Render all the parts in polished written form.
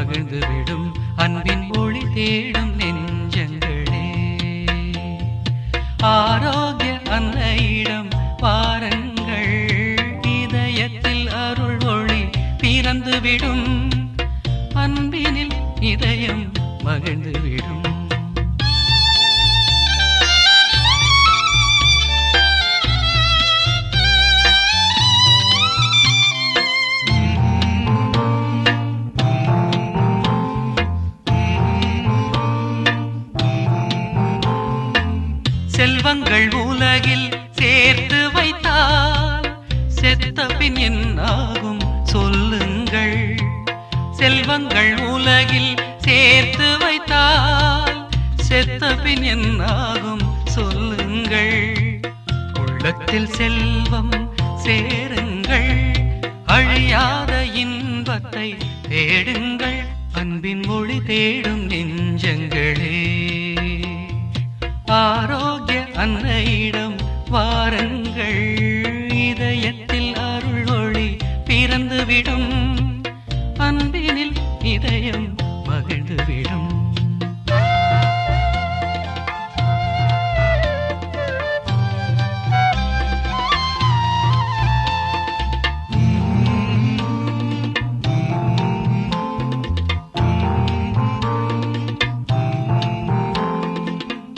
மகிழ்ந்துவிடும் அன்பின் ஒளி தேடும் நெஞ்சங்களே. ஆரோக்கிய அன்னையிடம் வாருங்கள், இதயத்தில் அருள் ஒளி பிறந்துவிடும், அன்பினில் இதயம் மகிழ்ந்துவிடும். செல்வங்கள் உலகில் சேர்த்து வைத்தால் செத்த பின் என்னாகும் சொல்லுங்கள். செல்வங்கள் உலகில் சேர்த்து வைத்தால் செத்த பின் என்னாகும் சொல்லுங்கள். உள்ளத்தில் செல்வம் சேருங்கள், அழியாத இன்பத்தை தேடுங்கள், அன்பின் மொழி தேடும் நெஞ்சங்களே. ஆரோக்கிய அன்னையிடம் வாருங்கள், இதயத்தில் அருள் ஒளி பிறந்துவிடும், அன்பினில் இதயம் மகிழ்ந்துவிடும்.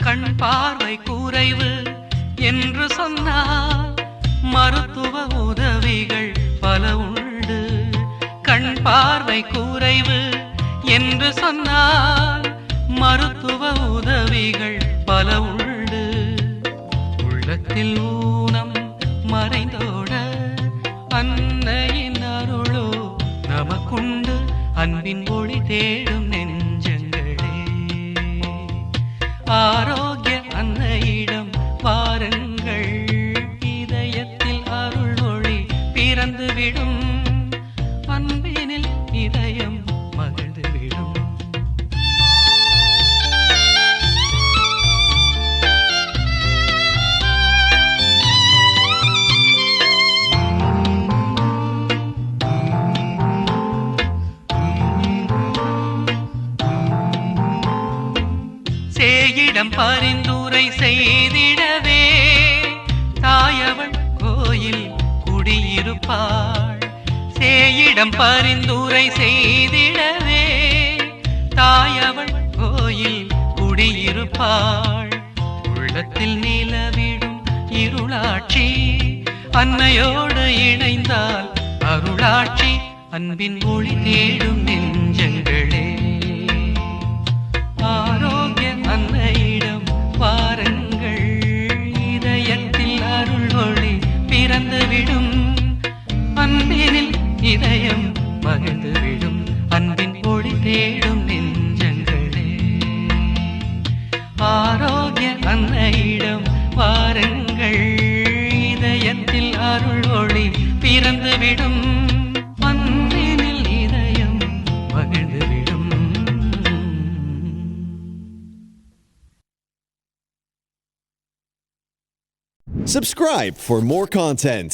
கண் பார்வை குறைவு என்று சொன்னால் மருத்துவ உதவிகள் பல உண்டு. கண் பார்வை குறைவு என்று சொன்னால் மருத்துவ உதவிகள் பல உண்டு. உள்ளத்தில் ஊனம் மறைந்தோட அன்னையின் அருளோ நமக்குண்டு, அன்பின் ஒளி தேடும் நெஞ்சங்களே. ஆரோக்கிய அன்னையிடம் வாருங்கள், இதயத்தில் அருள் ஒளி பிறந்துவிடும், அன்பினில் இதயம் மகிழ்ந்துவிடும். சேயிடம் பரிந்துரை செய்திடவே தாயவள் கோயில் குடியிருப்பாள். சேயிடம் பரிந்துரை செய்திடவே தாயவள் கோயில் குடியிருப்பாள். உள்ளத்தில் நிலவிடும் இருளாட்சி அன்னையோடு இணைந்தால் அருளாட்சி, அன்பின் ஒளி தேடும் நெஞ்சங்களே. ஆரோக்கிய அன்னையிடம் வாருங்கள், இதயத்தில் அருள் ஒளி பிறந்துவிடும், அன்பினில் இதயம் மகிழ்ந்துவிடும், அன்பின் ஒளி தேடும் நெஞ்சங்களே. ஆரோக்கிய அன்னையிடம் வாருங்கள், இதயத்தில் அருள் ஒளி பிறந்துவிடும், அன்பினில் இதயம் மகிழ்ந்துவிடும். Subscribe for more content.